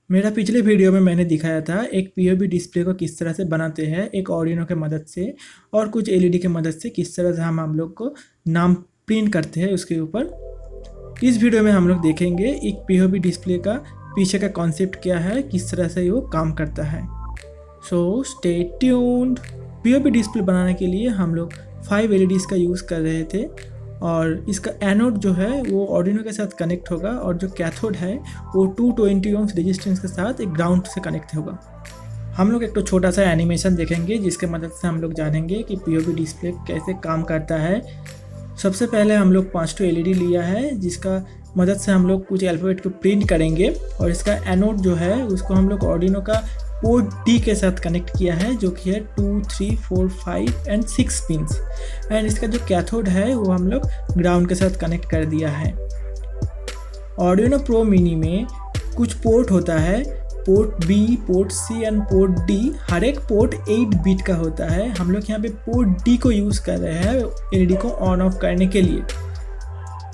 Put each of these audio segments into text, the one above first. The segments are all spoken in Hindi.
मेरा पिछले वीडियो में मैंने दिखाया था एक पीओबी डिस्प्ले को किस तरह से बनाते हैं एक आर्डिनो के मदद से और कुछ एलईडी के मदद से किस तरह से हम लोग को नाम प्रिंट करते हैं उसके ऊपर। इस वीडियो में हम लोग देखेंगे एक पीओबी डिस्प्ले का पीछे का कॉन्सेप्ट क्या है, किस तरह से वो काम करता है। So stay tuned. POB display बनाने के लिए हम लोग 5 एलईडीज़ का यूज़ कर रहे थे और इसका एनोड जो है वो आर्डिनो के साथ कनेक्ट होगा और जो कैथोड है वो 220 ओम्स रेजिस्टेंस के साथ एक ग्राउंड से कनेक्ट होगा। हम लोग एक तो छोटा सा एनिमेशन देखेंगे जिसके मदद से हम लोग जानेंगे कि पीओबी डिस्प्ले कैसे काम करता है। सबसे पहले हम लोग 5 एलईडी लिया है जिसका मदद से हम लोग कुछ अल्फ़ाबेट को प्रिंट करेंगे और इसका एनोड जो है उसको हम लोग आर्डिनो का पोर्ट डी के साथ कनेक्ट किया है जो कि है 2, 3, 4, 5 एंड 6 पिंस। एंड इसका जो कैथोड है वो हम लोग ग्राउंड के साथ कनेक्ट कर दिया है। आर्डिनो प्रो मिनी में कुछ पोर्ट होता है, port B, port C and port D. हर एक पोर्ट 8 बिट का होता है। हम लोग यहाँ पे पोर्ट डी को यूज़ कर रहे हैं एलईडी को ऑन ऑफ करने के लिए।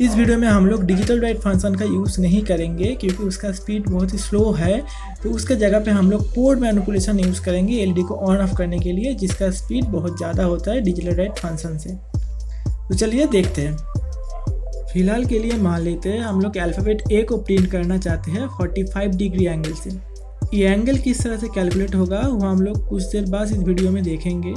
इस वीडियो में हम लोग डिजिटल राइट फंक्शन का यूज़ नहीं करेंगे क्योंकि उसका स्पीड बहुत ही स्लो है, तो उसके जगह पे हम लोग पोर्ट मैनिपुलेशन यूज़ करेंगे एलईडी को ऑन ऑफ करने के लिए, जिसका स्पीड बहुत ज़्यादा होता है डिजिटल राइट फंक्शन से। तो चलिए देखते हैं। फिलहाल के लिए मान लेते हैं हम लोग अल्फ़ाबेट ए को प्रिंट करना चाहते हैं 45 डिग्री एंगल से। ये एंगल किस तरह से कैलकुलेट होगा वो हम लोग कुछ देर बाद इस वीडियो में देखेंगे।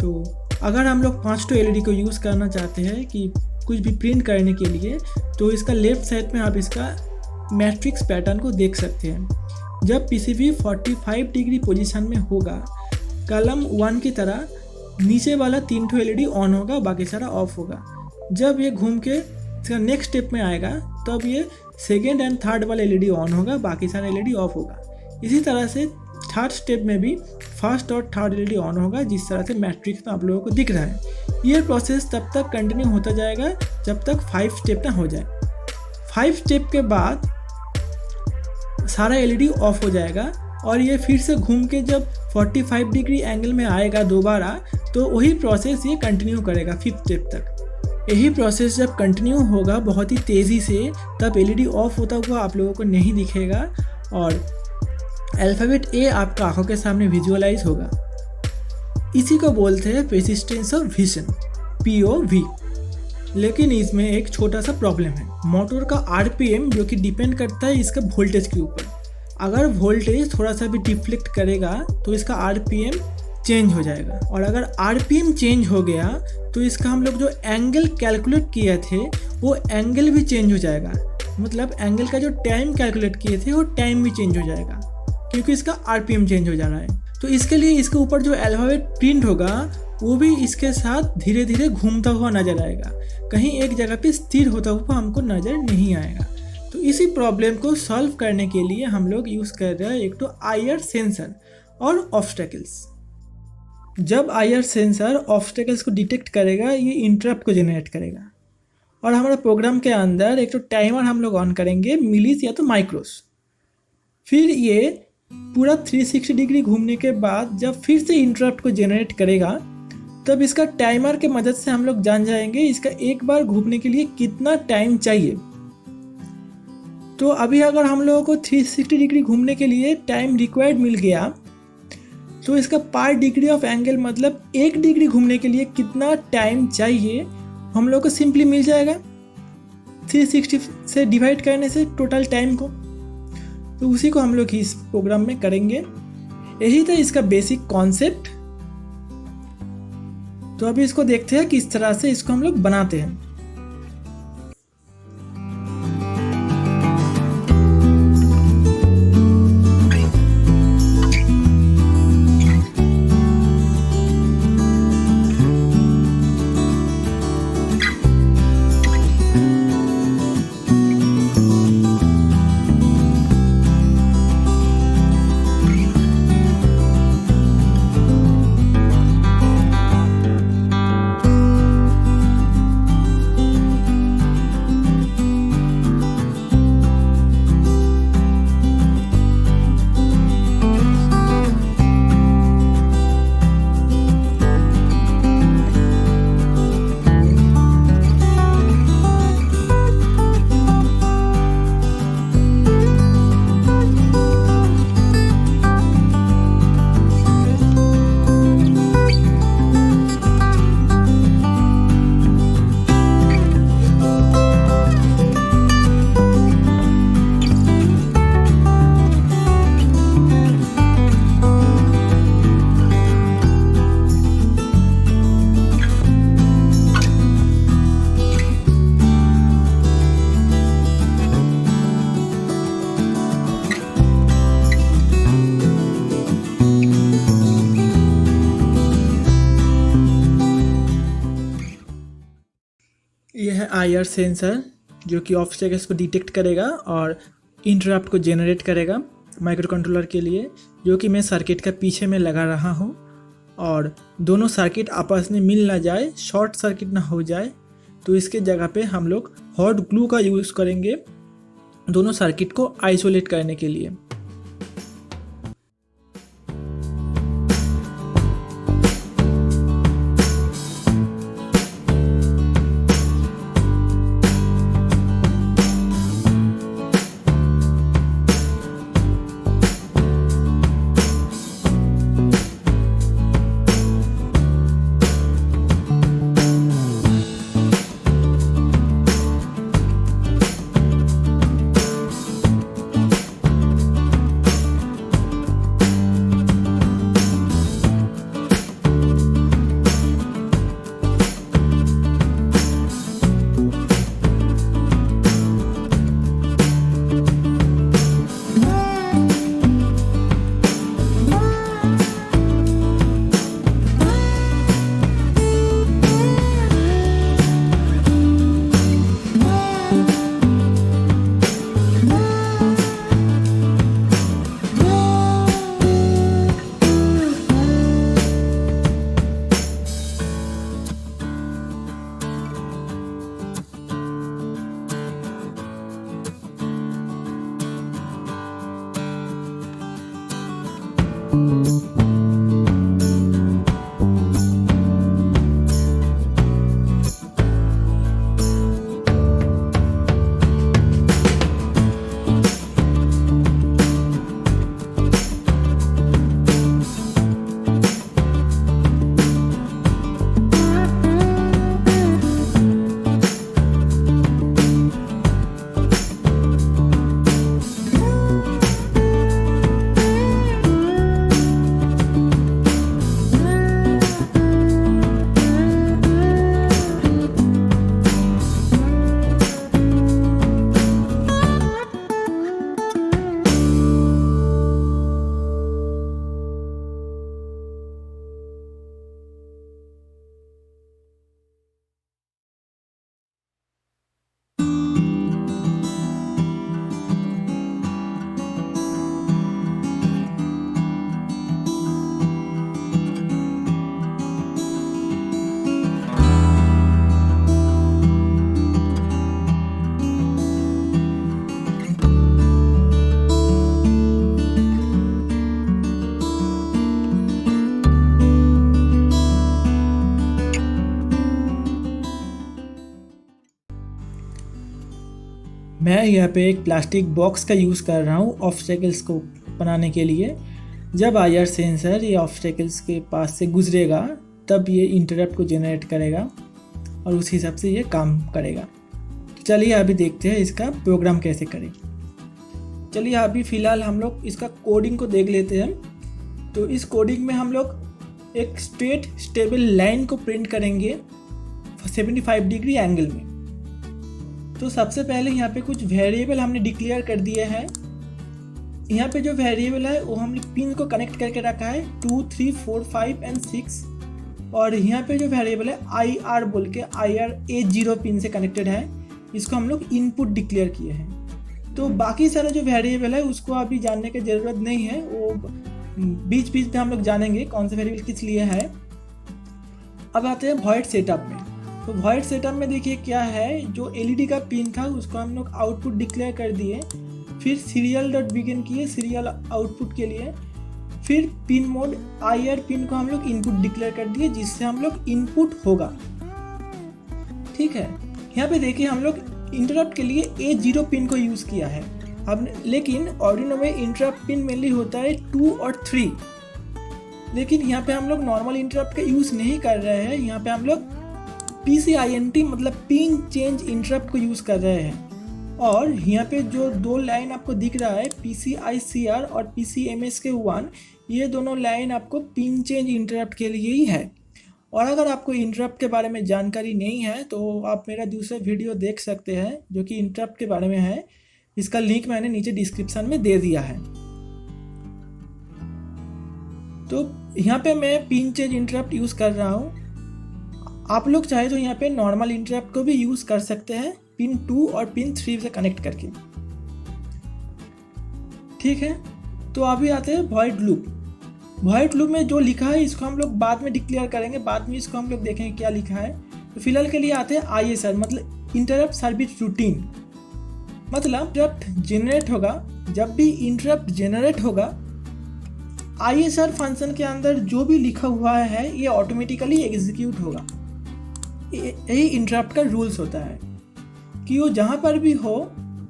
तो अगर हम लोग 5 एलईडी को यूज़ करना चाहते हैं कि कुछ भी प्रिंट करने के लिए, तो इसका लेफ्ट साइड में आप इसका मैट्रिक्स पैटर्न को देख सकते हैं। जब पीसीबी 45 डिग्री पोजीशन में होगा, कॉलम 1 की तरह नीचे वाला 3 एलईडी ऑन होगा, बाकी सारा ऑफ होगा। जब ये घूम के इसका नेक्स्ट स्टेप में आएगा तब ये सेकेंड एंड थर्ड वाला एलईडी ऑन होगा, बाकी सारा एलईडी ऑफ होगा। इसी तरह से थर्ड स्टेप में भी फर्स्ट और थर्ड एलईडी ऑन होगा, जिस तरह से मैट्रिक्स में आप लोगों को दिख रहा है। ये प्रोसेस तब तक कंटिन्यू होता जाएगा जब तक 5 स्टेप ना हो जाए। 5 स्टेप के बाद सारा एलईडी ऑफ हो जाएगा और ये फिर से घूम के जब 45 डिग्री एंगल में आएगा दोबारा, तो वही प्रोसेस ये कंटिन्यू करेगा 5th स्टेप तक। यही प्रोसेस जब कंटिन्यू होगा बहुत ही तेज़ी से, तब एलईडी ऑफ होता हुआ आप लोगों को नहीं दिखेगा और अल्फ़ाबेट ए आपका आंखों के सामने विजुअलाइज होगा। इसी को बोलते हैं पेसिस्टेंस ऑफ विजन, POV। लेकिन इसमें एक छोटा सा प्रॉब्लम है। मोटर का RPM जो कि डिपेंड करता है इसका वोल्टेज के ऊपर। अगर वोल्टेज थोड़ा सा भी डिफ्लेक्ट करेगा तो इसका RPM चेंज हो जाएगा, और अगर RPM चेंज हो गया तो इसका हम लोग जो एंगल कैलकुलेट किए थे वो एंगल भी चेंज हो जाएगा। मतलब एंगल का जो टाइम कैलकुलेट किए थे वो टाइम भी चेंज हो जाएगा क्योंकि इसका RPM चेंज हो जा रहा है। तो इसके लिए इसके ऊपर जो अल्फ़ाबेट प्रिंट होगा वो भी इसके साथ धीरे धीरे घूमता हुआ नजर आएगा, कहीं एक जगह पे स्थिर होता हुआ हमको नज़र नहीं आएगा। तो इसी प्रॉब्लम को सॉल्व करने के लिए हम लोग यूज़ कर रहे हैं एक तो IR सेंसर और ऑब्स्टेकल्स। जब IR सेंसर ऑब्स्टेकल्स को डिटेक्ट करेगा ये इंटरप्ट को जनरेट करेगा और हमारे प्रोग्राम के अंदर एक तो टाइमर हम लोग ऑन करेंगे मिलीस या तो माइक्रोस। फिर ये पूरा 360 डिग्री घूमने के बाद जब फिर से इंटरप्ट को जनरेट करेगा, तब इसका टाइमर के मदद से हम लोग जान जाएंगे इसका एक बार घूमने के लिए कितना टाइम चाहिए। तो अभी अगर हम लोगों को 360 डिग्री घूमने के लिए टाइम रिक्वायर्ड मिल गया, तो इसका पर डिग्री ऑफ एंगल मतलब 1 डिग्री घूमने के लिए कितना टाइम चाहिए हम लोग को सिंपली मिल जाएगा 360 से डिवाइड करने से टोटल टाइम को। तो उसी को हम लोग इस प्रोग्राम में करेंगे। यही था इसका बेसिक कॉन्सेप्ट। तो अभी इसको देखते हैं किस तरह से इसको हम लोग बनाते हैं। IR सेंसर जो कि ऑब्स्टेकल्स को डिटेक्ट करेगा और इंटरप्ट को जेनरेट करेगा माइक्रो कंट्रोलर के लिए, जो कि मैं सर्किट का पीछे में लगा रहा हूँ। और दोनों सर्किट आपस में मिल ना जाए, शॉर्ट सर्किट ना हो जाए, तो इसके जगह पे हम लोग हॉट ग्लू का यूज़ करेंगे दोनों सर्किट को आइसोलेट करने के लिए। मैं यहाँ पे एक प्लास्टिक बॉक्स का यूज़ कर रहा हूँ ऑब्स्टेकल्स को बनाने के लिए। जब IR सेंसर ये ऑब्स्टेकल्स के पास से गुजरेगा तब ये इंटरप्ट को जनरेट करेगा और उस हिसाब से ये काम करेगा। चलिए अभी देखते हैं इसका प्रोग्राम कैसे करें। चलिए अभी फ़िलहाल हम लोग इसका कोडिंग को देख लेते हैं। तो इस कोडिंग में हम लोग एक स्ट्रेट स्टेबल लाइन को प्रिंट करेंगे 75 डिग्री एंगल में। तो सबसे पहले यहाँ पे कुछ वेरिएबल हमने डिक्लेयर कर दिए हैं। यहाँ पे जो वेरिएबल है वो हमने पिन को कनेक्ट करके रखा है 2, 3, 4, 5 एंड 6। और यहाँ पे जो वेरिएबल है IR बोल के IR A0 पिन से कनेक्टेड है, इसको हम लोग इनपुट डिक्लेयर किए हैं। तो बाकी सारा जो वेरिएबल है उसको अभी जानने की ज़रूरत नहीं है, वो बीच बीच में हम लोग जानेंगे कौन सा वेरिएबल किस लिए है। अब आते हैं वॉइड सेटअप में। तो वॉइड सेटअप में देखिए क्या है, जो LED का पिन था उसको हम लोग आउटपुट डिक्लेयर कर दिए, फिर सीरियल डॉट बिगिन किए सीरियल आउटपुट के लिए, फिर पिन मोड IR पिन को हम लोग इनपुट डिक्लेयर कर दिए जिससे हम लोग इनपुट होगा। ठीक है, यहाँ पे देखिए हम लोग इंटरप्ट के लिए A0 पिन को यूज़ किया है। अब लेकिन आर्डिनो में इंटरप्ट पिन मेनली होता है 2 और 3, लेकिन यहाँ पे हम लोग नॉर्मल इंटरप्ट का यूज़ नहीं कर रहे हैं। यहाँ पे हम लोग PCINT मतलब पिन चेंज इंटरप्ट को यूज़ कर रहे हैं। और यहाँ पे जो दो लाइन आपको दिख रहा है PCICR और PCMSK1, ये दोनों लाइन आपको पिन चेंज इंटरप्ट के लिए ही है। और अगर आपको इंटरप्ट के बारे में जानकारी नहीं है तो आप मेरा दूसरा वीडियो देख सकते हैं जो कि इंटरप्ट के बारे में है। इसका लिंक मैंने नीचे डिस्क्रिप्शन में दे दिया है। तो यहाँ पे मैं पिन चेंज इंटरप्ट यूज़ कर रहा हूँ। आप लोग चाहे तो यहाँ पे नॉर्मल इंटरप्ट को भी यूज़ कर सकते हैं पिन 2 और पिन 3 से कनेक्ट करके। ठीक है, तो अभी आते हैं वॉइड लूप। वॉइड लूप में जो लिखा है इसको हम लोग बाद में डिक्लेयर करेंगे, बाद में इसको हम लोग देखेंगे क्या लिखा है। तो फिलहाल के लिए आते हैं ISR, मतलब इंटरप्ट सर्विस रूटीन। मतलब इंटरप्ट जनरेट होगा, जब भी इंटरप्ट जनरेट होगा ISR फंक्शन के अंदर जो भी लिखा हुआ है ये ऑटोमेटिकली एग्जीक्यूट होगा। यही इंटरप्ट का रूल्स होता है कि वो जहाँ पर भी हो,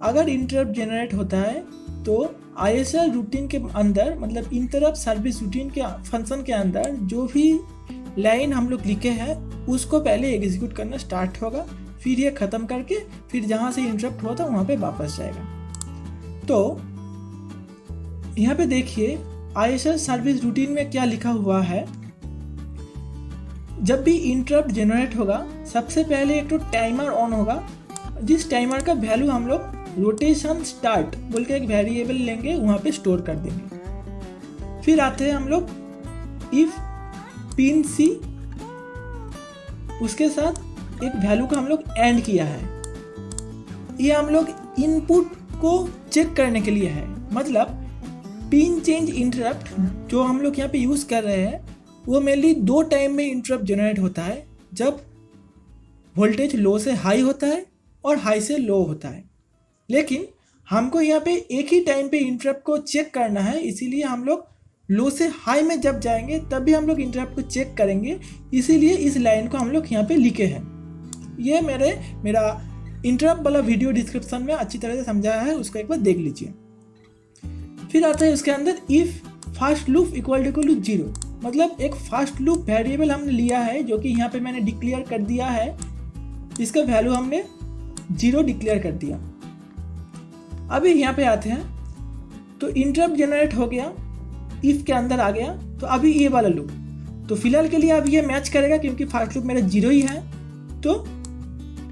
अगर इंटरप्ट जनरेट होता है तो ISR रूटीन के अंदर, मतलब इंटरप्ट सर्विस रूटीन के फंक्शन के अंदर जो भी लाइन हम लोग लिखे हैं उसको पहले एग्जीक्यूट करना स्टार्ट होगा, फिर ये ख़त्म करके फिर जहाँ से इंटरप्ट हुआ था वहाँ पे वापस जाएगा। तो यहाँ पे देखिए ISR सर्विस रूटीन में क्या लिखा हुआ है। जब भी इंटरप्ट जनरेट होगा सबसे पहले एक तो टाइमर ऑन होगा, जिस टाइमर का वैल्यू हम लोग रोटेशन स्टार्ट बोल के एक वेरिएबल लेंगे, वहाँ पे स्टोर कर देंगे। फिर आते हैं हम लोग इफ पिन C, उसके साथ एक वैल्यू का हम लोग एंड किया है। ये हम लोग इनपुट को चेक करने के लिए है, मतलब पिन चेंज इंटरप्ट जो हम लोग यहाँ पे यूज़ कर रहे हैं वो मेनली 2 टाइम में इंटरप्ट जनरेट होता है, जब वोल्टेज लो से हाई होता है और हाई से लो होता है। लेकिन हमको यहाँ पे एक ही टाइम पे इंटरप्ट को चेक करना है, इसीलिए हम लोग लो से हाई में जब जाएंगे तब भी हम लोग इंटरप्ट को चेक करेंगे, इसीलिए इस लाइन को हम लोग यहाँ पे लिखे हैं। ये मेरा इंटरप्ट वाला वीडियो डिस्क्रिप्शन में अच्छी तरह से समझाया है, उसको एक बार देख लीजिए। फिर आता है उसके अंदर if fast loop equal to 0, मतलब एक फास्ट लूप वेरिएबल हमने लिया है जो कि यहाँ पे मैंने डिक्लेयर कर दिया है, इसका वैल्यू हमने 0 डिक्लेयर कर दिया। अभी यहाँ पे आते हैं, तो इंटरप्ट जनरेट हो गया, इफ के अंदर आ गया, तो अभी ये वाला लूप, तो फिलहाल के लिए अभी ये मैच करेगा क्योंकि फास्ट लूप मेरा 0 ही है, तो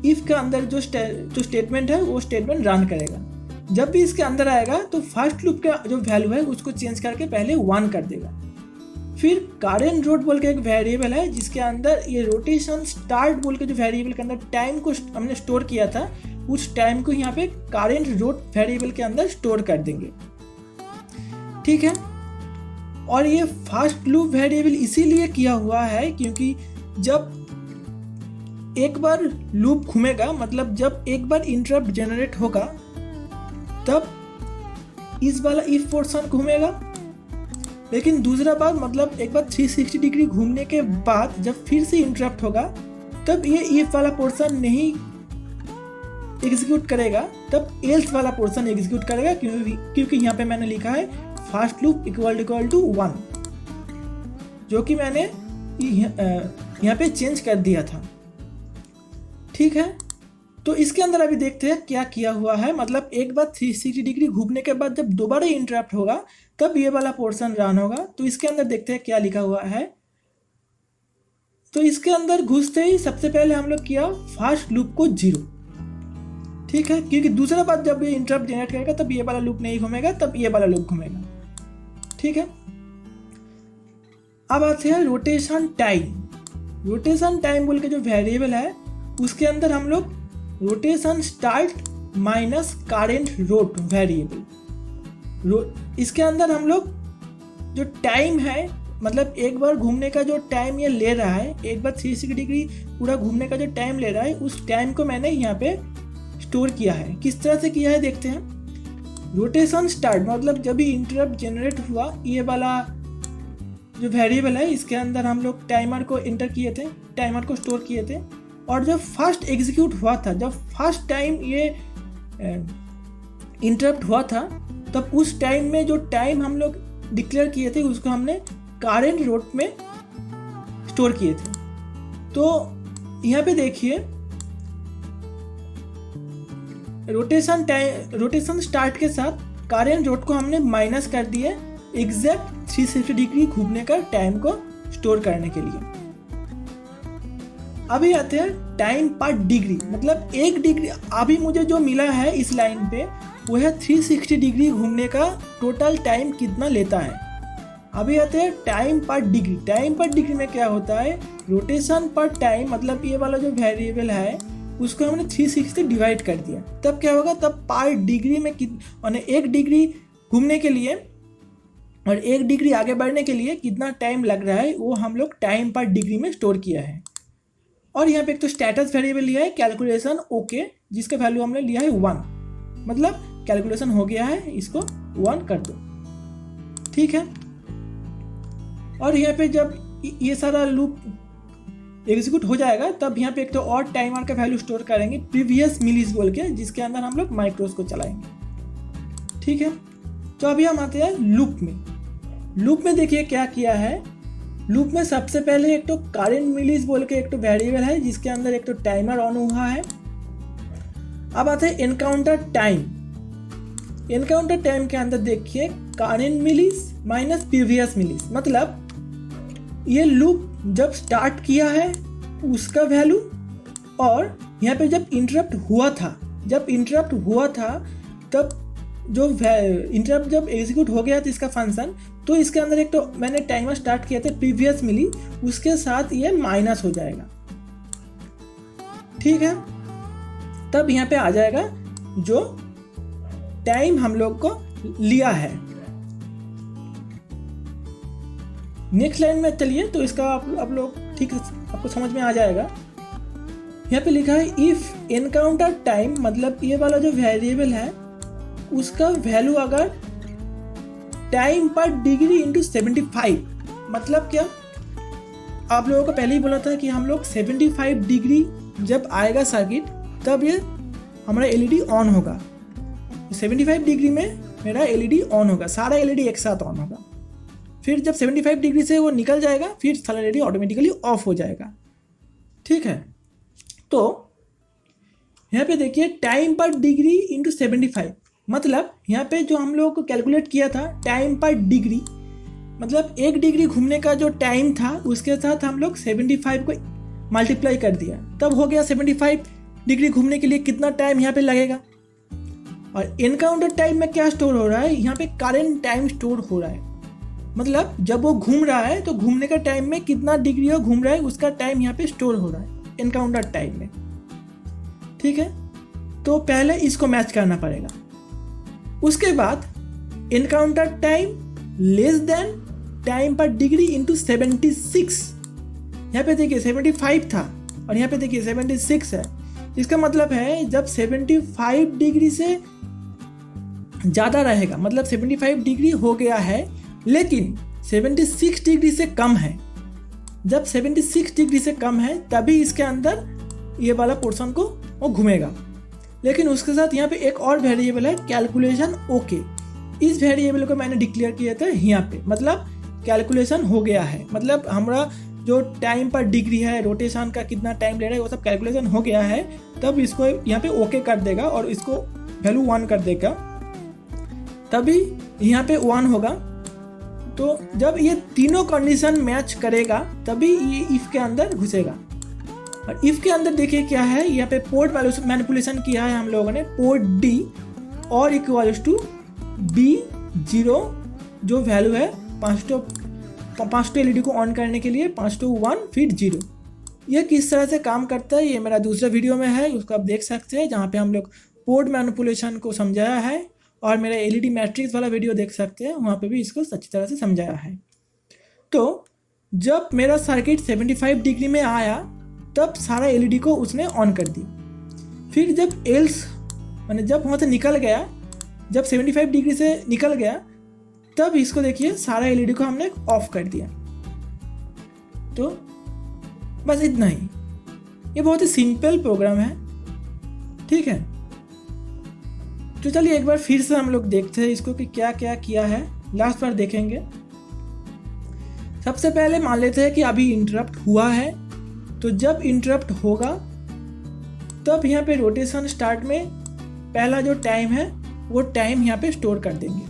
इफ के अंदर जो स्टेटमेंट है वो स्टेटमेंट रन करेगा। जब भी इसके अंदर आएगा तो फास्ट लूप का जो वैल्यू है उसको चेंज करके पहले 1 कर देगा। फिर करेंट रोट बोल के एक वेरिएबल है जिसके अंदर ये रोटेशन स्टार्ट बोल के जो वेरिएबल के अंदर टाइम को हमने स्टोर किया था, उस टाइम को यहाँ पे करेंट रोट वेरिएबल के अंदर स्टोर कर देंगे। ठीक है, और ये फास्ट लूप वेरिएबल इसीलिए किया हुआ है क्योंकि जब एक बार लूप घूमेगा, मतलब जब एक बार इंटरप्ट जनरेट होगा तब इस वाला इफ पोर्शन घूमेगा, लेकिन दूसरा बार मतलब एक बार 360 डिग्री घूमने के बाद जब फिर से इंटरप्ट होगा तब ये इफ वाला पोर्शन नहीं एग्जीक्यूट करेगा, तब एल्स वाला पोर्शन एग्जीक्यूट करेगा, क्योंकि यहाँ पे मैंने लिखा है फास्ट लूप इक्वल टू 1, जो कि मैंने यहाँ पे चेंज कर दिया था। ठीक है, तो इसके अंदर अभी देखते हैं क्या किया हुआ है। मतलब एक बार 360 डिग्री घूमने के बाद जब दोबारा इंटरप्ट होगा तब ये वाला पोर्शन रन होगा। तो इसके अंदर देखते हैं क्या लिखा हुआ है। तो इसके अंदर घुसते ही सबसे पहले हम लोग किया फास्ट लूप को 0। ठीक है, क्योंकि दूसरा बार जब ये इंटरप्ट जनरेट करेगा तब ये वाला लूप नहीं घूमेगा, तब ये वाला लूप घूमेगा। ठीक है, अब आते हैं रोटेशन टाइम। रोटेशन टाइम बोल के जो वेरिएबल है उसके अंदर हम लोग rotation start minus current rot variable, इसके अंदर हम लोग जो टाइम है, मतलब एक बार घूमने का जो टाइम ये ले रहा है, एक बार 360 डिग्री पूरा घूमने का जो टाइम ले रहा है, उस टाइम को मैंने यहाँ पे स्टोर किया है। किस तरह से किया है देखते हैं। रोटेशन स्टार्ट मतलब जब भी इंटरप्ट जनरेट हुआ, ये वाला जो वेरिएबल है इसके अंदर हम लोग टाइमर को एंटर किए थे, टाइमर को स्टोर किए थे, और जब फर्स्ट एग्जीक्यूट हुआ था, जब फर्स्ट टाइम ये इंटरप्ट हुआ था, तब उस टाइम में जो टाइम हम लोग डिक्लेयर किए थे उसको हमने करेंट रोट में स्टोर किए थे। तो यहाँ पे देखिए रोटेशन स्टार्ट के साथ करेंट रोट को हमने माइनस कर दिए एग्जैक्ट 360 डिग्री घूमने का टाइम को स्टोर करने के लिए। अभी आते हैं टाइम पर डिग्री, मतलब 1 डिग्री अभी मुझे जो मिला है इस लाइन पे वो है 360 डिग्री घूमने का टोटल टाइम कितना लेता है। अभी आते हैं टाइम पर डिग्री। टाइम पर डिग्री में क्या होता है, रोटेशन पर टाइम, मतलब ये वाला जो वेरिएबल है उसको हमने 360 से डिवाइड कर दिया, तब क्या होगा, तब पर डिग्री में माने 1 डिग्री घूमने के लिए और 1 डिग्री आगे बढ़ने के लिए कितना टाइम लग रहा है वो हम लोग टाइम पर डिग्री में स्टोर किया है। और यहाँ पे एक तो स्टेटस वेरिएबल लिया है कैलकुलेशन ओके, जिसका वैल्यू हमने लिया है 1, मतलब कैलकुलेशन हो गया है, इसको 1 कर दो, ठीक है। और यहाँ पे जब ये सारा लूप एग्जीक्यूट हो जाएगा तब यहाँ पे एक तो और टाइमर का वैल्यू स्टोर करेंगे प्रीवियस मिलीज बोल के, जिसके अंदर हम लोग माइक्रोस को चलाएंगे, ठीक है। तो अभी हम आते हैं लूप में। लूप में देखिए क्या किया है, लूप में सबसे पहले एक तो करंट मिलीज बोल के एक तो वेरिएबल है जिसके अंदर एक तो टाइमर ऑन हुआ है। अब आते हैं एनकाउंटर टाइम। एनकाउंटर टाइम के अंदर देखिए करंट मिलीज माइनस प्रीवियस मिलीज, मतलब ये लूप जब स्टार्ट किया है उसका वैल्यू, और यहाँ पे जब इंटरप्ट हुआ था तब जो इंटरप्ट जब एग्जीक्यूट हो गया था इसका फंक्शन, तो इसके अंदर एक तो मैंने टाइमर स्टार्ट किया था प्रीवियस मिली, उसके साथ ये माइनस हो जाएगा, ठीक है। तब यहाँ पे आ जाएगा जो टाइम हम लोग को लिया है। नेक्स्ट लाइन में चलिए, तो इसका आप लोग ठीक आपको समझ में आ जाएगा। यहाँ पे लिखा है इफ एनकाउंटर टाइम, मतलब ये वाला जो वेरिएबल है उसका वैल्यू अगर टाइम पर डिग्री इंटू 75, मतलब क्या, आप लोगों को पहले ही बोला था कि हम लोग 75 डिग्री जब आएगा सर्किट तब ये हमारा एलईडी ऑन होगा। 75 डिग्री में मेरा एलईडी ऑन होगा, सारा एलईडी एक साथ ऑन होगा। फिर जब 75 डिग्री से वो निकल जाएगा फिर सारा एलईडी ऑटोमेटिकली ऑफ हो जाएगा, ठीक है। तो यहाँ पे देखिए टाइम पर डिग्री इंटू 75, मतलब यहाँ पे जो हम लोग को कैलकुलेट किया था टाइम पर डिग्री, मतलब 1 डिग्री घूमने का जो टाइम था उसके साथ हम लोग 75 को मल्टीप्लाई कर दिया, तब हो गया 75 डिग्री घूमने के लिए कितना टाइम यहाँ पे लगेगा। और एनकाउंटर टाइम में क्या स्टोर हो रहा है, यहाँ पे करंट टाइम स्टोर हो रहा है, मतलब जब वो घूम रहा है तो घूमने का टाइम में कितना डिग्री वो घूम रहा है उसका टाइम यहाँ पे स्टोर हो रहा है एनकाउंटर टाइम में, ठीक है। तो पहले इसको मैच करना पड़ेगा, उसके बाद encounter time less than time पर डिग्री इंटू 76। यहाँ पे देखिए 75 था और यहाँ पे देखिए 76 है, इसका मतलब है जब 75 डिग्री से ज़्यादा रहेगा, मतलब 75 डिग्री हो गया है लेकिन 76 डिग्री से कम है, जब 76 डिग्री से कम है तभी इसके अंदर ये वाला पोर्शन को वो घूमेगा। लेकिन उसके साथ यहाँ पे एक और वेरिएबल है कैलकुलेशन ओके, इस वेरिएबल को मैंने डिक्लेयर किया था यहाँ पे, मतलब कैलकुलेशन हो गया है, मतलब हमारा जो टाइम पर डिग्री है, रोटेशन का कितना टाइम ले रहा है वो सब कैलकुलेशन हो गया है, तब इसको यहाँ पे ओके कर देगा और इसको वैल्यू 1 कर देगा, तभी यहाँ पे 1 होगा। तो जब ये तीनों कंडीशन मैच करेगा तभी ये इफ के अंदर घुसेगा। और इफ के अंदर देखिए क्या है, यहाँ पे पोर्ट मैनिपुलेशन किया है हम लोगों ने, पोर्ट डी और इक्वल्स टू B0 जो वैल्यू है 5 एलईडी को ऑन करने के लिए 5 to 1 फिर 0। यह किस तरह से काम करता है ये मेरा दूसरा वीडियो में है, उसको आप देख सकते हैं, जहाँ पे हम लोग पोर्ट मैनिपुलेशन को समझाया है, और मेरा एलईडी मैट्रिक्स वाला वीडियो देख सकते हैं, वहाँ पे भी इसको अच्छी तरह से समझाया है। तो जब मेरा सर्किट 75 डिग्री में आया तब सारा एलईडी को उसने ऑन कर दी, फिर जब एल्स मैंने जब वहाँ से निकल गया, जब 75 डिग्री से निकल गया तब इसको देखिए सारा एलईडी को हमने ऑफ कर दिया। तो बस इतना ही, ये बहुत ही सिंपल प्रोग्राम है, ठीक है। तो चलिए एक बार फिर से हम लोग देखते हैं इसको कि क्या क्या किया है, लास्ट बार देखेंगे। सबसे पहले मान लेते हैं कि अभी इंटरप्ट हुआ है, तो जब इंटरप्ट होगा तब यहाँ पे रोटेशन स्टार्ट में पहला जो टाइम है वो टाइम यहाँ पे स्टोर कर देंगे,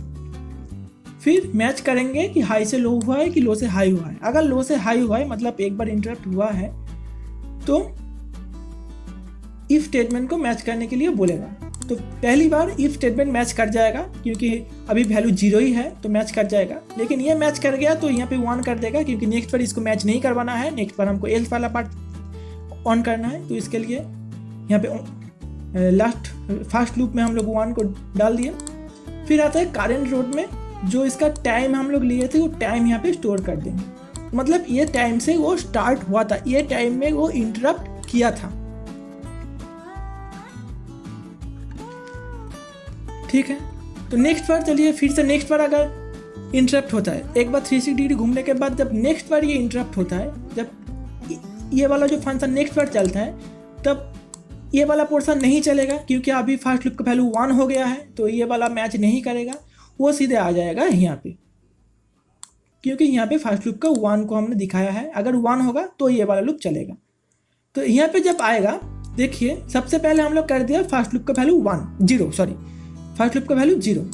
फिर मैच करेंगे कि हाई से लो हुआ है कि लो से हाई हुआ है। अगर लो से हाई हुआ है मतलब एक बार इंटरप्ट हुआ है तो इफ स्टेटमेंट को मैच करने के लिए बोलेगा। तो पहली बार इफ स्टेटमेंट मैच कर जाएगा क्योंकि अभी वैल्यू 0 ही है तो मैच कर जाएगा, लेकिन ये मैच कर गया तो यहाँ पे 1 कर देगा क्योंकि नेक्स्ट पर इसको मैच नहीं करवाना है, नेक्स्ट पर हमको एल्स वाला पार्ट ऑन करना है। तो इसके लिए यहाँ पे फर्स्ट लूप में हम लोग 1 को डाल दिए। फिर आता है करेंट रोड में, जो इसका टाइम हम लोग लिए थे वो टाइम यहाँ पे स्टोर कर देंगे, मतलब ये टाइम से वो स्टार्ट हुआ था, ये टाइम में वो इंटरप्ट किया था। ठीक है, तो नेक्स्ट बार चलिए फिर से नेक्स्ट बार अगर इंटरप्ट होता है, एक बार 360 डिग्री घूमने के बाद जब नेक्स्ट बार ये इंटरप्ट होता है, जब ये वाला जो फंक्शन नेक्स्ट बार चलता है तब ये वाला पोर्शन नहीं चलेगा क्योंकि अभी फर्स्ट लूप का वैल्यू 1 हो गया है, तो ये वाला मैच नहीं करेगा, वो सीधे आ जाएगा यहाँ पे, क्योंकि यहाँ पे फर्स्ट लूप का 1 को हमने दिखाया है, अगर 1 होगा तो ये वाला लूप चलेगा। तो यहाँ पे जब आएगा देखिए सबसे पहले हम लोग कर दिया फर्स्ट लूप का वैल्यू 0, फर्स्ट लूप का वैल्यू 0।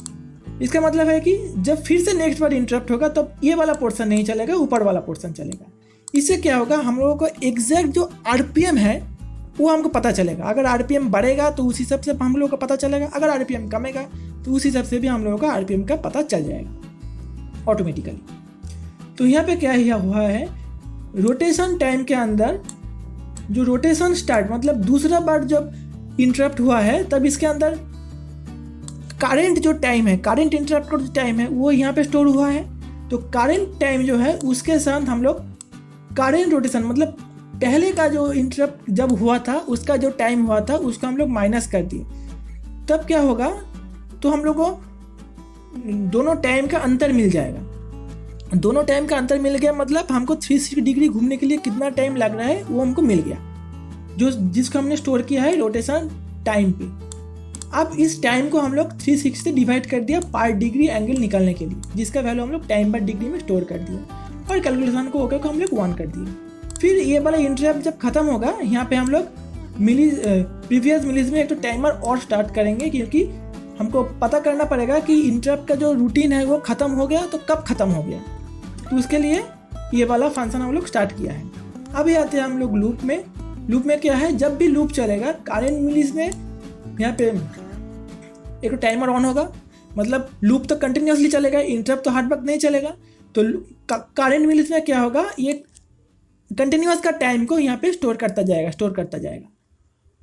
इसका मतलब है कि जब फिर से नेक्स्ट बार इंटरप्ट होगा तब ये वाला पोर्शन नहीं चलेगा, ऊपर वाला पोर्शन चलेगा। इससे क्या होगा, हम लोगों को एग्जैक्ट जो आरपीएम है वो हमको पता चलेगा। अगर आरपीएम बढ़ेगा तो उस हिसाब से हम लोगों को पता चलेगा, अगर आरपीएम कमेगा तो उस हिसाब से भी हम लोगों को आरपीएम का पता चल जाएगा ऑटोमेटिकली। तो यहाँ पे क्या हुआ है, रोटेशन टाइम के अंदर जो रोटेशन स्टार्ट मतलब दूसरा बार जब इंटरप्ट हुआ है तब इसके अंदर करेंट जो टाइम है, करेंट इंटरप्ट का जो टाइम है वो यहाँ पे स्टोर हुआ है। तो करेंट टाइम जो है उसके साथ हम लोग करेंट रोटेशन मतलब पहले का जो इंटरप्ट जब हुआ था उसका जो टाइम हुआ था उसका हम लोग माइनस कर दिए, तब क्या होगा, तो हम लोग को दोनों टाइम का अंतर मिल जाएगा। दोनों टाइम का अंतर मिल गया मतलब हमको 360 डिग्री घूमने के लिए कितना टाइम लग रहा है वो हमको मिल गया, जो जिसको हमने स्टोर किया है रोटेशन टाइम पे। अब इस टाइम को हम लोग 360 से डिवाइड कर दिया पर डिग्री एंगल निकालने के लिए, जिसका वैल्यू हम लोग टाइम पर डिग्री में स्टोर कर दिया और कैलकुलेशन को ओके को हम लोग 1 कर दिए। फिर ये वाला इंटरप्ट जब खत्म होगा यहाँ पे हम लोग प्रीवियस मिलीज में एक तो टाइमर और स्टार्ट करेंगे, क्योंकि हमको पता करना पड़ेगा कि इंटरप्ट का जो रूटीन है वो खत्म हो गया तो कब खत्म हो गया, तो उसके लिए ये वाला फंक्शन हम लोग स्टार्ट किया है। अभी आते हैं हम लोग लूप में। लूप में क्या है, जब भी लूप चलेगा करेंट मिलीज में यहाँ पे एक टाइमर ऑन होगा, मतलब लूप तो कंटिन्यूसली चलेगा, इंटरप्ट तो हर वक्त नहीं चलेगा। तो करेंट मिलीज में क्या होगा, ये कंटिन्यूस का टाइम को यहाँ पे स्टोर करता जाएगा।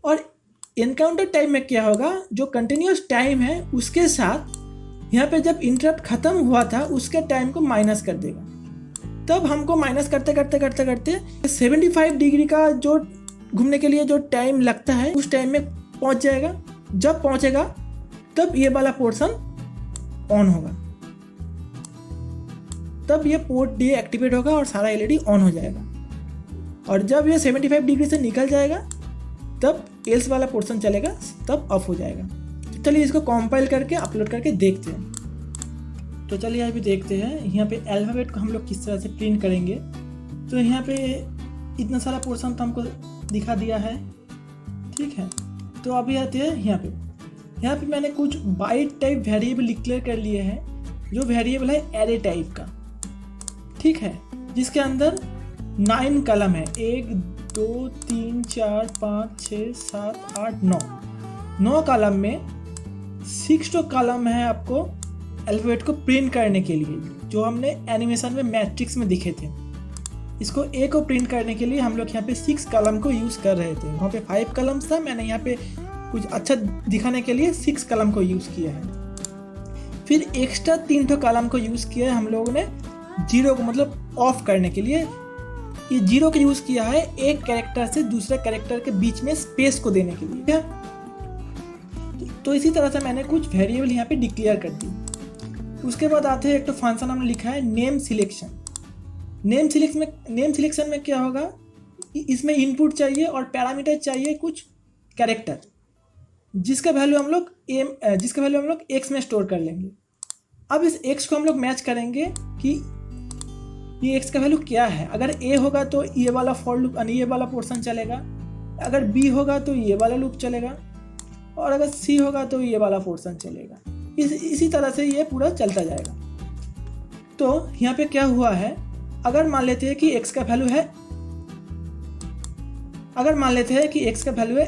और एनकाउंटर टाइम में क्या होगा, जो कंटिन्यूस टाइम है उसके साथ यहाँ पे जब इंटरप्ट खत्म हुआ था उसके टाइम को माइनस कर देगा। तब हमको माइनस करते करते 75 डिग्री का जो घूमने के लिए जो टाइम लगता है उस टाइम में पहुँच जाएगा। जब पहुँचेगा तब ये वाला पोर्शन ऑन होगा, तब ये पोर्ट डी एक्टिवेट होगा और सारा एलईडी ऑन हो जाएगा। और जब ये 75 डिग्री से निकल जाएगा तब एल्स वाला पोर्शन चलेगा, तब ऑफ हो जाएगा। तो चलिए इसको कंपाइल करके अपलोड करके देखते हैं। तो चलिए अभी देखते हैं यहाँ पे अल्फ़ाबेट को हम लोग किस तरह से प्रिंट करेंगे। तो यहाँ पे इतना सारा पोर्शन तो हमको दिखा दिया है, ठीक है। तो अभी आते हैं यहाँ पे मैंने कुछ बाइट टाइप वेरिएबल डिक्लेयर कर लिए हैं, जो वेरिएबल है एरे टाइप का, ठीक है, जिसके अंदर 9 कलम है, 1 2 3 4 5 6 7 8 9 कलम में 6 कलम है आपको अल्फ़ाबेट को प्रिंट करने के लिए, जो हमने एनिमेशन में मैट्रिक्स में दिखे थे। इसको ए को प्रिंट करने के लिए हम लोग यहाँ पे 6 कलम को यूज़ कर रहे थे। वहाँ पे 5 कलम था, मैंने यहाँ पे कुछ अच्छा दिखाने के लिए 6 कलम को यूज़ किया है। फिर एक्स्ट्रा 3 कलम को यूज़ किया है हम लोगों ने 0 को मतलब ऑफ करने के लिए। ये 0 का यूज़ किया है एक कैरेक्टर से दूसरे कैरेक्टर के बीच में स्पेस को देने के लिए। तो इसी तरह से मैंने कुछ वेरिएबल यहाँ पे डिक्लेयर कर दी। उसके बाद आते हैं एक तो फंक्शन हमने लिखा है नेम सिलेक्शन। नेम सिलेक्शन में क्या होगा, इसमें इनपुट चाहिए और पैरामीटर चाहिए कुछ कैरेक्टर, जिसका वैल्यू हम लोग एक्स में स्टोर कर लेंगे। अब इस एक्स को हम लोग मैच करेंगे कि ये एक्स का वैल्यू क्या है। अगर ए होगा तो ये वाला फॉर लूप यानी ये वाला पोर्शन चलेगा, अगर बी होगा तो ये वाला लूप चलेगा, और अगर सी होगा तो ये वाला पोर्शन चलेगा। इसी तरह से ये पूरा चलता जाएगा। तो यहाँ पे क्या हुआ है, अगर मान लेते हैं कि x का वैल्यू है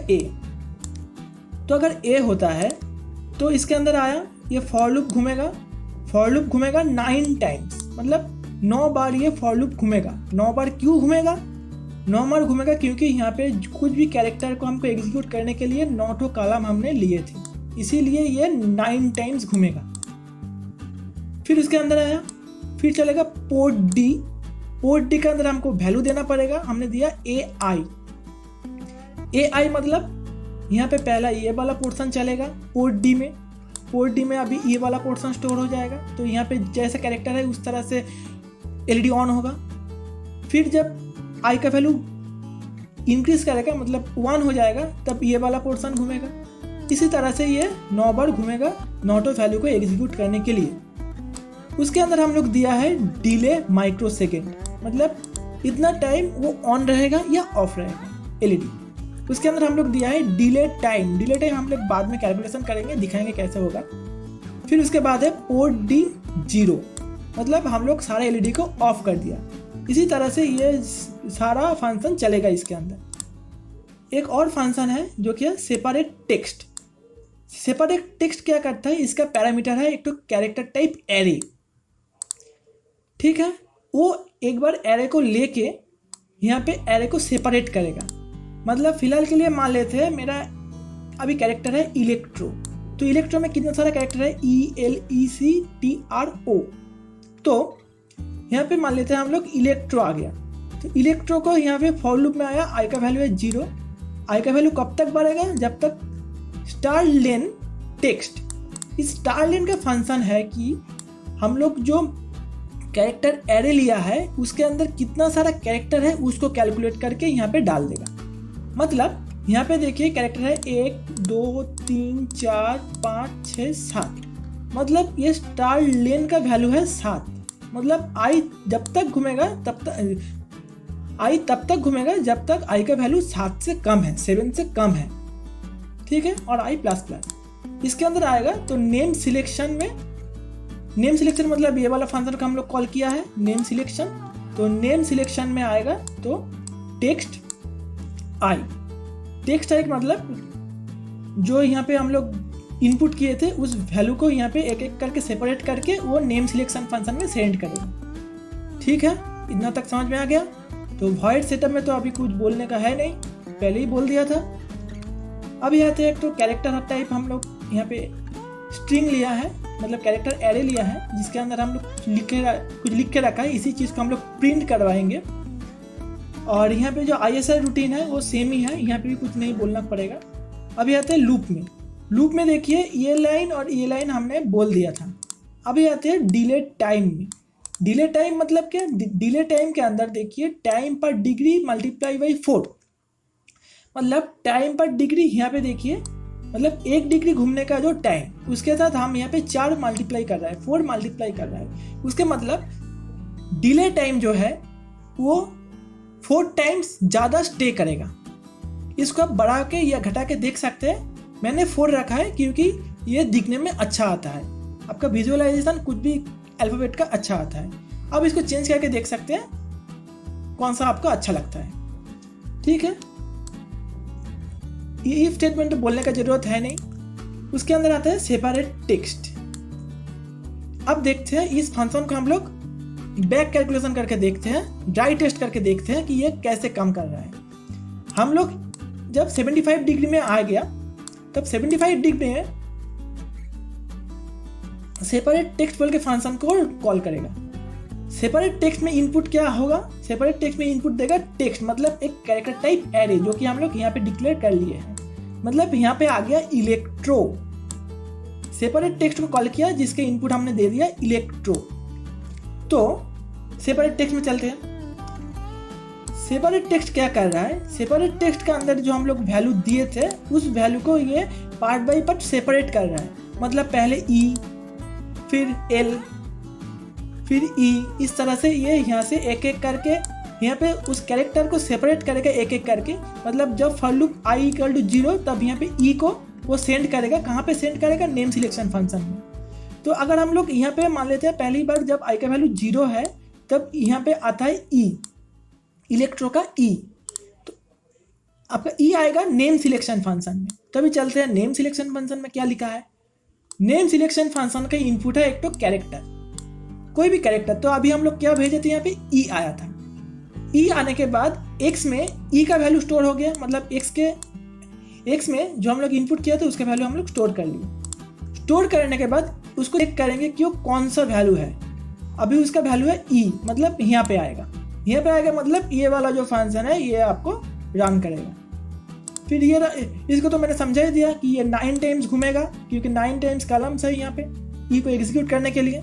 a, तो अगर a होता है तो इसके अंदर आया, ये फॉर लूप घूमेगा 9 टाइम्स, मतलब 9 बार ये फॉर लूप घूमेगा। 9 बार क्यों घूमेगा? 9 बार घूमेगा क्योंकि यहाँ पे कुछ भी कैरेक्टर को हमको एग्जीक्यूट करने के लिए 9 ठो कॉलम हमने लिए थे, इसीलिए ये 9 टाइम्स घूमेगा। फिर उसके अंदर आया, फिर चलेगा पोर्ट डी। पोर्ट डी के अंदर हमको वैल्यू देना पड़ेगा, हमने दिया AI। AI मतलब यहाँ पे पहला ये वाला पोर्शन चलेगा पोर्ट डी में। पोर्ट डी में अभी ये वाला पोर्शन स्टोर हो जाएगा, तो यहाँ पे जैसा कैरेक्टर है उस तरह से LED ऑन होगा। फिर जब आई का वैल्यू इंक्रीज करेगा, मतलब 1 हो जाएगा, तब ये वाला पोर्शन घूमेगा। इसी तरह से ये 9 बार घूमेगा नॉट ऑफ वैल्यू को एग्जीक्यूट करने के लिए। उसके अंदर हम लोग दिया है डिले माइक्रोसेकेंड, मतलब इतना टाइम वो ऑन रहेगा या ऑफ रहेगा LED। उसके अंदर हम लोग दिया है डिले टाइम। डिले टाइम हम लोग बाद में कैलकुलेशन करेंगे, दिखाएंगे कैसे होगा। फिर उसके बाद है पोर्ट D 0, मतलब हम लोग सारा LED को ऑफ कर दिया। इसी तरह से ये सारा फंक्शन चलेगा इसके अंदर। एक और फंक्शन है जो कि है सेपरेट टेक्स्ट। सेपरेट टेक्स्ट क्या करता है, इसका पैरामीटर है एक तो कैरेक्टर टाइप एरे, ठीक है। वो एक बार एरे को लेके यहाँ पे एरे को सेपरेट करेगा। मतलब फिलहाल के लिए मान लेते हैं मेरा अभी कैरेक्टर है इलेक्ट्रो, तो इलेक्ट्रो में कितना सारा कैरेक्टर है, ELECTRO। तो यहाँ पे मान लेते हैं हम लोग इलेक्ट्रो आ गया, तो इलेक्ट्रो को यहाँ पे फॉर लूप में आया, आई का वैल्यू है 0। आई का वैल्यू कब तक बढ़ेगा, जब तक स्टार लेन टेक्स्ट। इस स्टार लेन का फंक्शन है कि हम लोग जो कैरेक्टर एरे लिया है उसके अंदर कितना सारा कैरेक्टर है उसको कैलकुलेट करके यहाँ पे डाल देगा। मतलब यहाँ पे देखिए कैरेक्टर है 1 2 3 4 5 6 7, मतलब ये स्टार लेन का वैल्यू है 7। मतलब आई जब तक घूमेगा तब तक घूमेगा जब तक आई का वैल्यू 7 से कम है, 7 से कम है, ठीक है। और आई प्लस प्लस इसके अंदर आएगा। तो नेम सिलेक्शन में, नेम सिलेक्शन मतलब ये वाला फंक्शन का हम लोग कॉल किया है नेम सिलेक्शन। तो नेम सिलेक्शन में आएगा तो टेक्स्ट आई। टेक्स्ट आई मतलब जो यहाँ पे हम लोग इनपुट किए थे उस वैल्यू को यहाँ पे एक एक करके सेपरेट करके वो नेम सिलेक्शन फंक्शन में सेंड करेगा, ठीक है। इतना तक समझ में आ गया। तो वॉइड सेटअप में तो अभी कुछ बोलने का है नहीं, पहले ही बोल दिया था। अभी आते हैं एक तो कैरेक्टर टाइप, हम लोग यहाँ पे स्ट्रिंग लिया है, मतलब कैरेक्टर एरे लिया है जिसके अंदर हम लोग कुछ लिख के रखा है, इसी चीज़ को हम लोग प्रिंट करवाएंगे। और यहाँ पे जो ISR रूटीन है वो सेम ही है, यहाँ पे भी कुछ नहीं बोलना पड़ेगा। अभी आते हैं लूप में। लूप में देखिए ये लाइन और ये लाइन हमने बोल दिया था। अभी आते हैं डिले टाइम में। डिले टाइम मतलब क्या, डिले टाइम के अंदर देखिए टाइम पर डिग्री मल्टीप्लाई बाई 4, मतलब टाइम पर डिग्री यहाँ पे देखिए, मतलब 1 डिग्री घूमने का जो टाइम उसके साथ हम यहाँ पे 4 मल्टीप्लाई कर रहा है, 4 मल्टीप्लाई कर रहा है। उसके मतलब डिले टाइम जो है वो 4 टाइम्स ज़्यादा स्टे करेगा। इसको आप बढ़ा के या घटा के देख सकते हैं। मैंने 4 रखा है क्योंकि ये दिखने में अच्छा आता है, आपका विजुअलाइजेशन कुछ भी अल्फ़ाबेट का अच्छा आता है। अब इसको चेंज करके देख सकते हैं कौन सा आपको अच्छा लगता है, ठीक है। ये इफ स्टेटमेंट तो बोलने का जरूरत है नहीं। उसके अंदर आता है सेपरेट टेक्स्ट। अब देखते हैं इस फंक्शन को हम लोग बैक कैलकुलेशन करके देखते हैं, ड्राई टेस्ट करके देखते हैं कि ये कैसे काम कर रहा है। हम लोग जब 75 डिग्री में आ गया तब 75 डिग्री में सेपरेट टेक्स्ट बोल के फंक्शन को कॉल करेगा। सेपरेट टेक्स्ट में इनपुट क्या होगा, सेपरेट टेक्स्ट में इनपुट देगा टेक्स्ट, मतलब एक कैरेक्टर टाइप एरे जो कि हम लोग यहाँ पे डिक्लेयर कर लिए हैं। मतलब यहाँ पे आ गया इलेक्ट्रो, सेपरेट टेक्स्ट को कॉल किया जिसके इनपुट हमने दे दिया इलेक्ट्रो। तो सेपरेट टेक्स्ट में चलते हैं। सेपरेट टेक्स्ट क्या कर रहा है, सेपरेट टेक्स्ट के अंदर जो हम लोग वैल्यू दिए थे उस वैल्यू को ये पार्ट बाय पार्ट सेपरेट कर रहा है। मतलब पहले ई, फिर एल, फिर ई, इस तरह से ये यहाँ से एक एक करके यहाँ पे उस कैरेक्टर को सेपरेट करेगा एक एक करके। मतलब जब for loop i equal to 0 तब यहाँ पे ई को वो सेंड करेगा, कहाँ पे सेंड करेगा, नेम सिलेक्शन फंक्शन में। तो अगर हम लोग यहाँ पे मान लेते हैं पहली बार जब आई का वैल्यू 0 है तब यहाँ पे आता है ई, इलेक्ट्रो का ई, तो आपका ई आएगा नेम सिलेक्शन फंक्शन में। तभी चलते हैं नेम सिलेक्शन फंक्शन में क्या लिखा है। नेम सिलेक्शन फंक्शन का इनपुट है एक तो कैरेक्टर, कोई भी कैरेक्टर। तो अभी हम लोग क्या भेजे थे, यहाँ पे ई आया था। ई आने के बाद एक्स में ई का वैल्यू स्टोर हो गया, मतलब एक्स में जो हम लोग इनपुट किया था उसका वैल्यू हम लोग स्टोर कर लिए। स्टोर करने के बाद उसको चेक करेंगे कि वो कौन सा वैल्यू है। अभी उसका वैल्यू है ई, मतलब यहाँ पे आएगा। यहाँ पे आएगा मतलब ये वाला जो फंक्शन है ये आपको रन करेगा। फिर ये इसको तो मैंने समझा ही दिया कि ये 9 टाइम्स घूमेगा, क्योंकि 9 टाइम्स कॉलम्स है यहाँ पे ई को एग्जीक्यूट करने के लिए।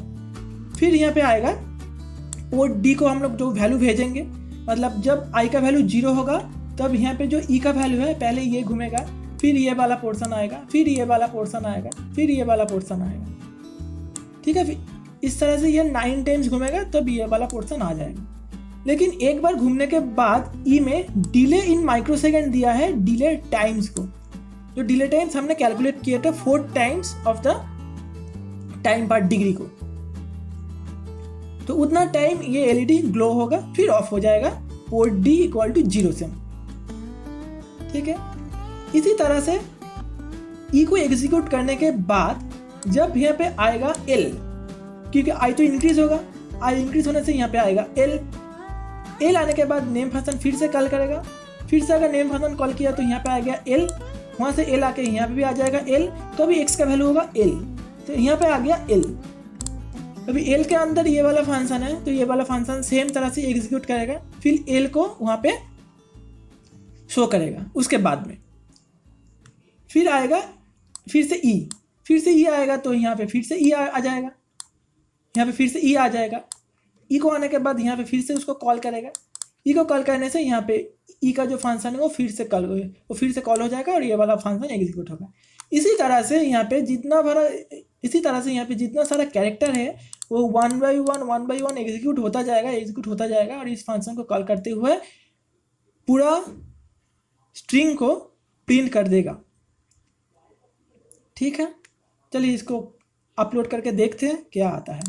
फिर यहाँ पे आएगा पोर्ट डी को हम लोग जो वैल्यू भेजेंगे, मतलब जब आई का वैल्यू 0 होगा तब यहाँ पे जो ई का वैल्यू है पहले ये घूमेगा, फिर ये वाला पोर्शन आएगा, फिर ये वाला पोर्शन आएगा, फिर ये वाला पोर्शन आएगा। ठीक है, फिर इस तरह से ये 9 टाइम्स घूमेगा तब ये वाला पोर्शन आ जाएगा। लेकिन एक बार घूमने के बाद ई में डिले इन माइक्रोसेकंड दिया है, डिले टाइम्स को। जो डिले टाइम्स हमने कैलकुलेट किया था 4 टाइम्स ऑफ द टाइम पर डिग्री को, तो उतना टाइम ये एलईडी ग्लो होगा, फिर ऑफ हो जाएगा पोर्ट डी इक्वल टू 0 से। ठीक है, इसी तरह से ई को एग्जीक्यूट करने के बाद जब यहाँ पे आएगा एल, क्योंकि आई तो इंक्रीज होगा, आई इंक्रीज होने से यहाँ पे आएगा एल। एल आने के बाद नेम फंक्शन फिर से कॉल करेगा, फिर से अगर नेम फंक्शन कॉल किया तो यहाँ पे आ गया एल, वहाँ से एल आके यहाँ पे भी आ जाएगा एल, तो अभी एक्स का वैल्यू होगा एल, तो यहाँ पे आ गया एल। अभी एल के अंदर ये वाला फंक्शन है, तो ये वाला फंक्शन सेम तरह से एग्जीक्यूट करेगा, फिर एल को वहाँ पे शो करेगा। उसके बाद में फिर आएगा फिर से ई, फिर से ई आएगा तो यहाँ पे फिर से ई आ जाएगा, यहाँ पे फिर से ई आ जाएगा। ई को आने के बाद यहाँ पे फिर से उसको कॉल करेगा, ई को कॉल करने से यहाँ पे ई का जो फंक्शन है वो फिर से कॉल हो जाएगा और ये वाला फंक्शन एग्जीक्यूट होगा। इसी तरह से यहाँ पे जितना सारा कैरेक्टर है वो वन बाई वन एग्जीक्यूट होता जाएगा और इस फंक्शन को कॉल करते हुए पूरा स्ट्रिंग को प्रिंट कर देगा। ठीक है, चलिए इसको अपलोड करके देखते हैं क्या आता है।